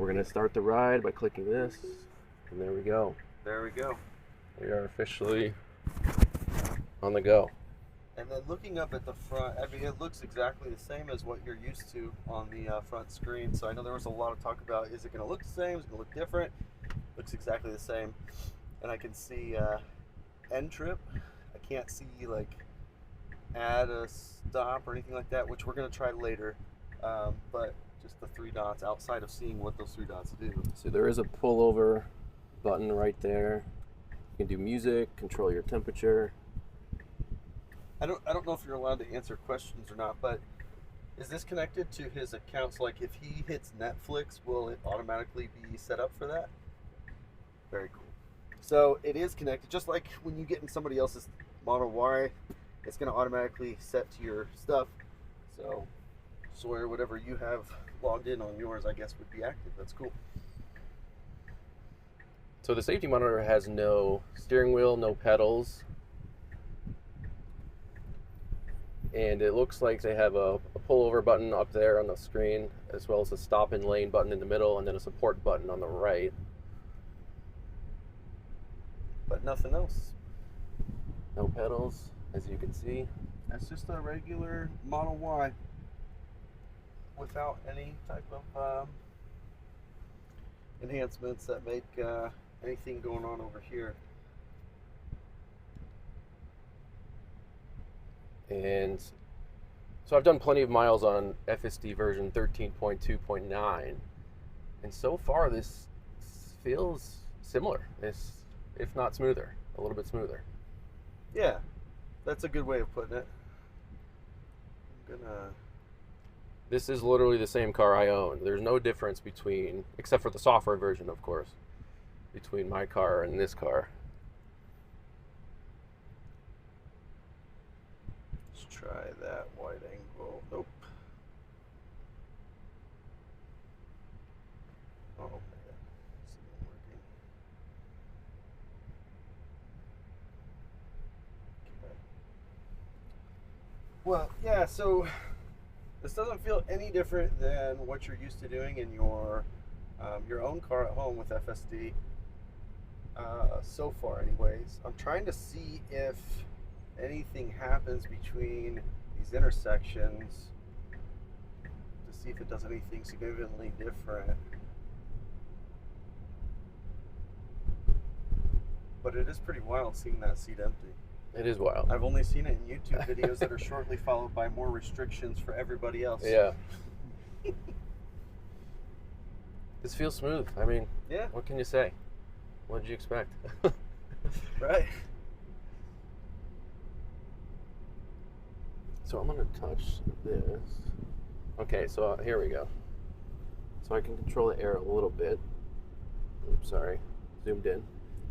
we're going to start the ride by clicking this, and there we go. There we go. We are officially on the go. And then looking up at the front, I mean, it looks exactly the same as what you're used to on the front screen. So I know there was a lot of talk about, is it going to look the same? Is it going to look different? Looks exactly the same. And I can see end trip. I can't see like add a stop or anything like that, which we're going to try later. But just the 3 dots outside of seeing what those 3 dots do. So there is a pullover button right there. You can do music, control your temperature. I don't know if you're allowed to answer questions or not, but is this connected to his accounts? Like if he hits Netflix, will it automatically be set up for that? Very cool. So it is connected, just like when you get in somebody else's Model Y, it's going to automatically set to your stuff. So Sawyer, whatever you have logged in on yours, I guess would be active. That's cool. So the safety monitor has no steering wheel, no pedals. And it looks like they have a pullover button up there on the screen, as well as a stop and lane button in the middle, and then a support button on the right. But nothing else. No pedals, as you can see. That's just a regular Model Y without any type of enhancements that make anything going on over here. And so I've done plenty of miles on FSD version 13.2.9, and so far this feels similar, if not smoother, a little bit smoother. Yeah, that's a good way of putting it. This is literally the same car I own. There's no difference between, except for the software version, of course, between my car and this car. Try that wide angle. Nope. Oh man, this isn't working. Okay. Well, yeah. So this doesn't feel any different than what you're used to doing in your own car at home with FSD. So far, anyways. I'm trying to see if anything happens between these intersections to see if it does anything significantly different. But it is pretty wild seeing that seat empty. It is wild. I've only seen it in YouTube videos that are shortly followed by more restrictions for everybody else. Yeah. This feels smooth. I mean, yeah. What can you say? What did you expect? Right. So I'm going to touch this. Okay, so here we go. So I can control the air a little bit. Oops, sorry. Zoomed in.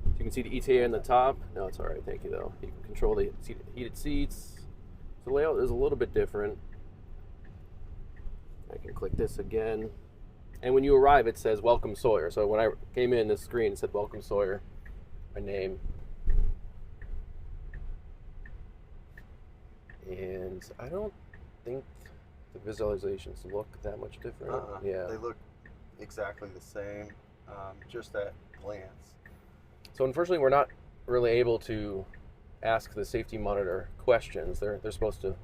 So you can see the ETA in the top. No, it's all right. Thank you, though. You can control the heated seats. So the layout is a little bit different. I can click this again. And when you arrive, it says Welcome Sawyer. So when I came in, this screen said Welcome Sawyer, my name. And I don't think the visualizations look that much different. Yeah, they look exactly the same, just at glance. So unfortunately, we're not really able to ask the safety monitor questions. They're supposed to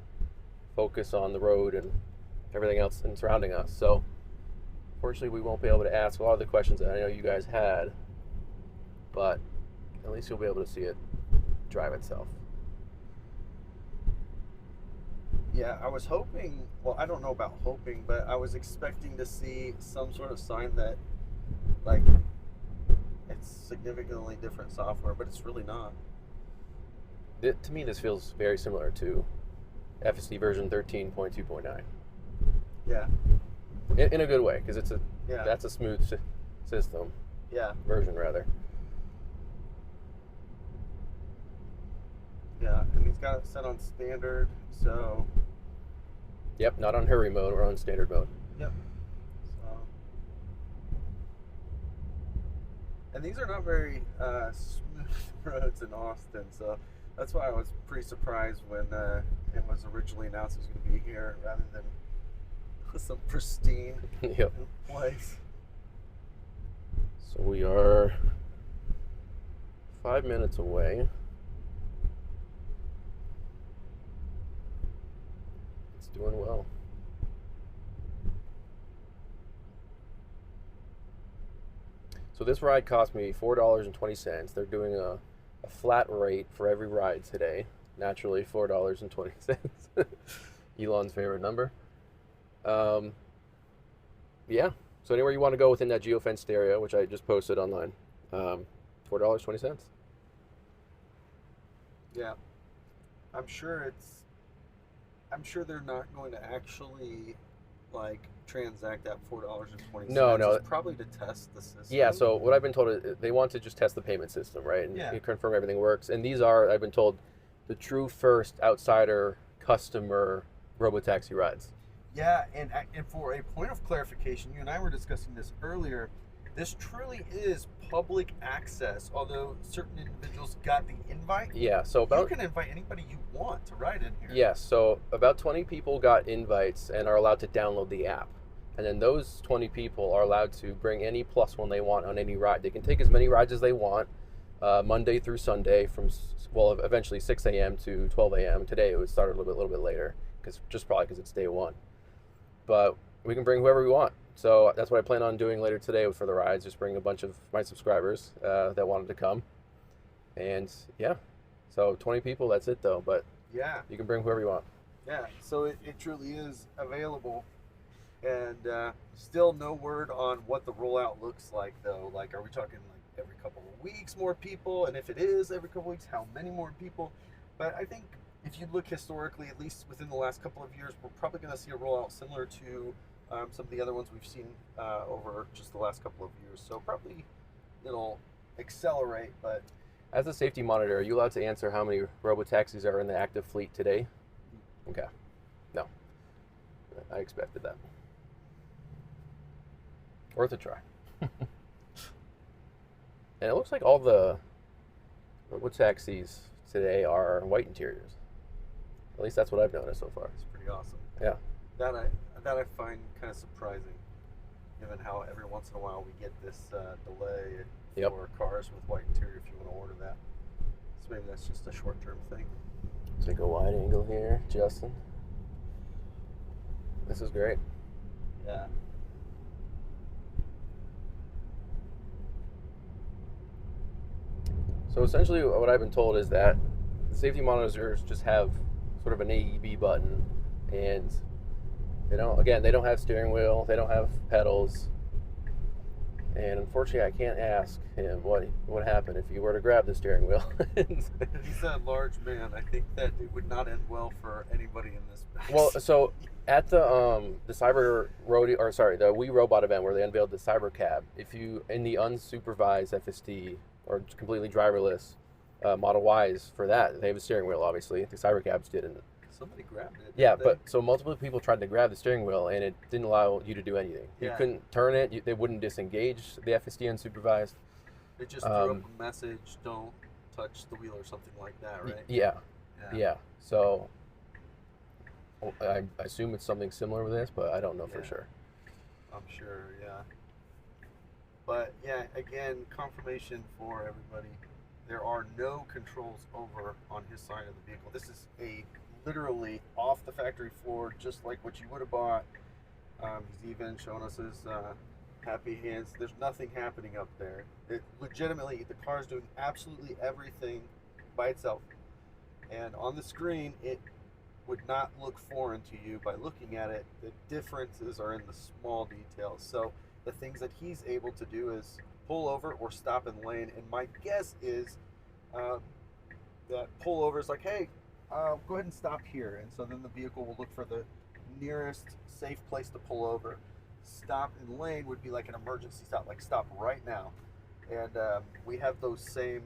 focus on the road and everything else and surrounding us. So unfortunately, we won't be able to ask a lot of the questions that I know you guys had. But at least you'll be able to see it drive itself. Yeah, I was hoping, well, I don't know about hoping, but I was expecting to see some sort of sign that, like, it's significantly different software, but it's really not. To me, this feels very similar to FSD version 13.2.9. Yeah. In a good way, because that's a smooth system. Yeah. Version, rather. Yeah, and he's got it set on standard, so... Yep, not on hurry mode, we're on standard mode. Yep. So... And these are not very smooth roads in Austin, so that's why I was pretty surprised when it was originally announced it was going to be here, rather than some pristine Yep. place. So we are 5 minutes away. It's doing well. So this ride cost me $4.20. They're doing a flat rate for every ride today. Naturally, $4.20. Elon's favorite number. Yeah. So anywhere you want to go within that geofenced area, which I just posted online, $4.20. Yeah. I'm sure they're not going to actually transact that $4.20. No. It's probably to test the system. Yeah, so what I've been told is they want to just test the payment system, right? And confirm everything works. And these are, I've been told, the true first outsider customer Robotaxi rides. Yeah, and for a point of clarification, you and I were discussing this earlier, this truly is public access, although certain individuals got the invite. Yeah, so you can invite anybody you want to ride in here. Yes, so about 20 people got invites and are allowed to download the app. And then those 20 people are allowed to bring any plus one they want on any ride. They can take as many rides as they want, Monday through Sunday from, eventually 6 a.m. to 12 a.m. Today it would start a little bit later, probably because it's day one. But we can bring whoever we want. So that's what I plan on doing later today for the rides, just bring a bunch of my subscribers that wanted to come. And yeah, so 20 people, that's it though. But yeah, you can bring whoever you want. Yeah, so it truly is available. And still no word on what the rollout looks like though. Are we talking every couple of weeks more people? And if it is every couple of weeks, how many more people? But I think if you look historically, at least within the last couple of years, we're probably going to see a rollout similar to some of the other ones we've seen over just the last couple of years. So probably it'll accelerate, but... As a safety monitor, are you allowed to answer how many Robotaxis are in the active fleet today? Okay. No. I expected that. Worth a try. And it looks like all the Robotaxis today are white interiors. At least that's what I've noticed so far. It's pretty awesome. Yeah. That I find kind of surprising, given how every once in a while we get this delay for cars with white interior if you want to order that. So maybe that's just a short-term thing. Take a wide angle here, Justin. This is great. Yeah. So essentially what I've been told is that the safety monitors just have sort of an AEB button, and they don't have steering wheel, they don't have pedals, and unfortunately I can't ask him what happened if you were to grab the steering wheel. He's a large man. I think that it would not end well for anybody in this space. Well, so at the Wii Robot event where they unveiled the Cyber Cab, if you in the unsupervised FSD or completely driverless Model Ys for that, they have a steering wheel. Obviously, the Cyber Cabs didn't. Somebody grabbed it. Yeah, but so multiple people tried to grab the steering wheel, and it didn't allow you to do anything. You couldn't turn it. They wouldn't disengage the FSD Unsupervised. It just threw up a message: "Don't touch the wheel" or something like that, right? Yeah. So I assume it's something similar with this, but I don't know for sure. I'm sure, yeah. But yeah, again, confirmation for everybody: there are no controls over on his side of the vehicle. This is literally off the factory floor, just like what you would have bought. He's even shown us his happy hands. There's nothing happening up there. Legitimately, the car is doing absolutely everything by itself. And on the screen, it would not look foreign to you by looking at it. The differences are in the small details. So the things that he's able to do is pull over or stop in lane. And my guess is that pull over is like, hey, go ahead and stop here. And so then the vehicle will look for the nearest safe place to pull over. Stop in lane would be like an emergency stop, like stop right now. And we have those same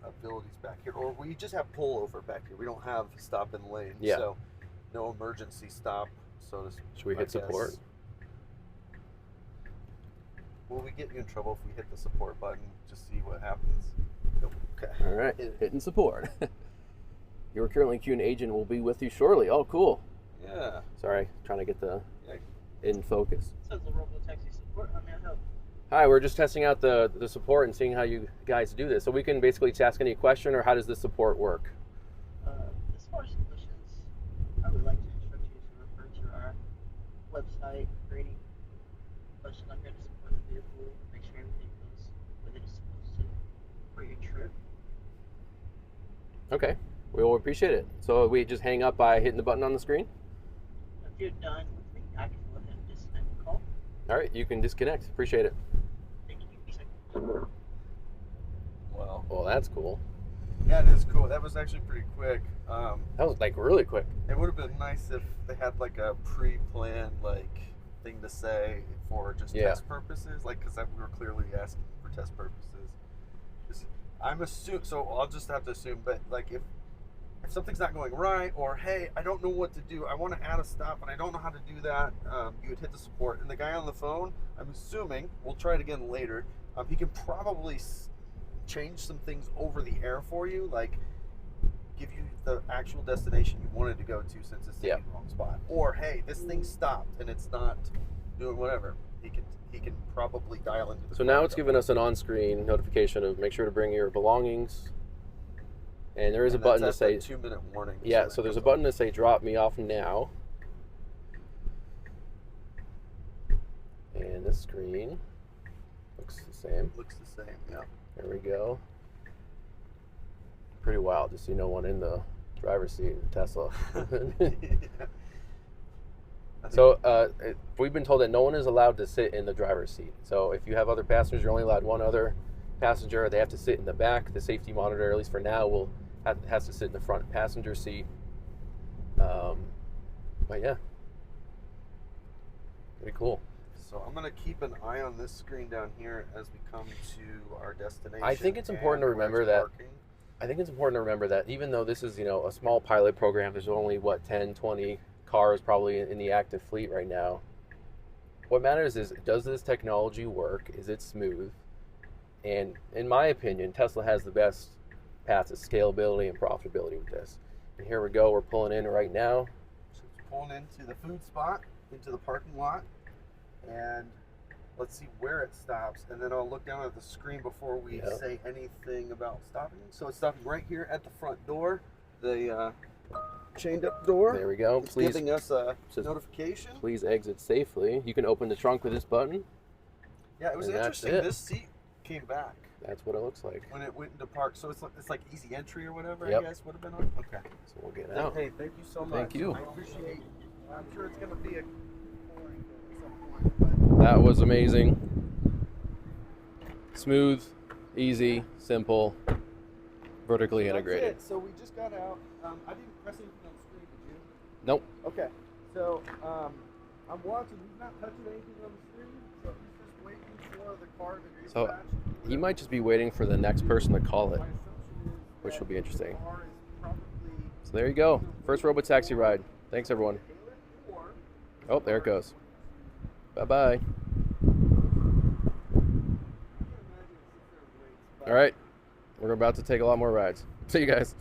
abilities back here. Or we just have pull over back here. We don't have stop in lane. Yeah. So no emergency stop. So should we hit support? Will we get you in trouble if we hit the support button? Just see what happens. Okay. All right. Hitting support. You're currently queuing agent will be with you shortly. Oh, cool. Yeah. Sorry, trying to get the in focus. Tesla Robotaxi support. How may I help? Hi, we're just testing out the support and seeing how you guys do this. So we can basically ask any question, or how does the support work? As far as solutions, I would like to instruct you to refer to our website for any question on how to support the vehicle, make sure everything goes where it's supposed to for your trip. Okay, we will appreciate it. So we just hang up by hitting the button on the screen? If you're done with me, I can go ahead and disconnect the call. All right, you can disconnect. Appreciate it. Thank you. Second. Wow. Well, that's cool. Yeah, it is cool. That was actually pretty quick. That was like really quick. It would have been nice if they had like a pre-planned like thing to say for just test purposes, like because we were clearly asking for test purposes. I'm assuming, so I'll just have to assume, but like if something's not going right, or hey, I don't know what to do, I want to add a stop and I don't know how to do that, you would hit the support, and the guy on the phone, I'm assuming, we'll try it again later, he can probably change some things over the air for you, like give you the actual destination you wanted to go to since it's in the wrong spot, or hey, this thing stopped and it's not doing whatever. He can probably dial into the. So now it's giving us an on-screen notification of make sure to bring your belongings, and there is a button to say 2-minute warning. Yeah, so there's a button to say drop me off now, and this screen looks the same. Looks the same, yeah. There we go. Pretty wild to see no one in the driver's seat in Tesla. So we've been told that no one is allowed to sit in the driver's seat. So if you have other passengers, you're only allowed one other passenger. They have to sit in the back. The safety monitor, at least for now, has to sit in the front passenger seat. But yeah, pretty cool. So I'm going to keep an eye on this screen down here as we come to our destination. I think it's important to remember that. I think it's important to remember that even though this is, a small pilot program, there's only 10, 20 cars probably in the active fleet right now. What matters is, does this technology work? Is it smooth? And in my opinion, Tesla has the best path to scalability and profitability with this. And here we go, we're pulling in right now. So it's pulling into the food spot, into the parking lot, and let's see where it stops, and then I'll look down at the screen before we say anything about stopping. So it's stopping right here at the front door, the chained up door. There we go. It's giving us a notification. Please exit safely. You can open the trunk with this button. Yeah, it was interesting. This seat came back. That's what it looks like when it went into park. So it's like easy entry or whatever. Yep. I guess would have been on. Okay. So we'll get out. Hey, thank you so much. Thank you. I appreciate. I'm sure it's gonna be a boring at some point, but that was amazing. Smooth, easy, simple, vertically integrated. That's it. So we just got out. I didn't press anything on the screen, did you? Nope. Okay. So I'm watching. He's not touching anything on the screen. So he's just waiting for the car to dispatch. So he might just be waiting for the next person to call it, which will be interesting. So there you go. First Robotaxi ride. Thanks, everyone. Oh, there it goes. Bye-bye. All right. We're about to take a lot more rides. See you guys.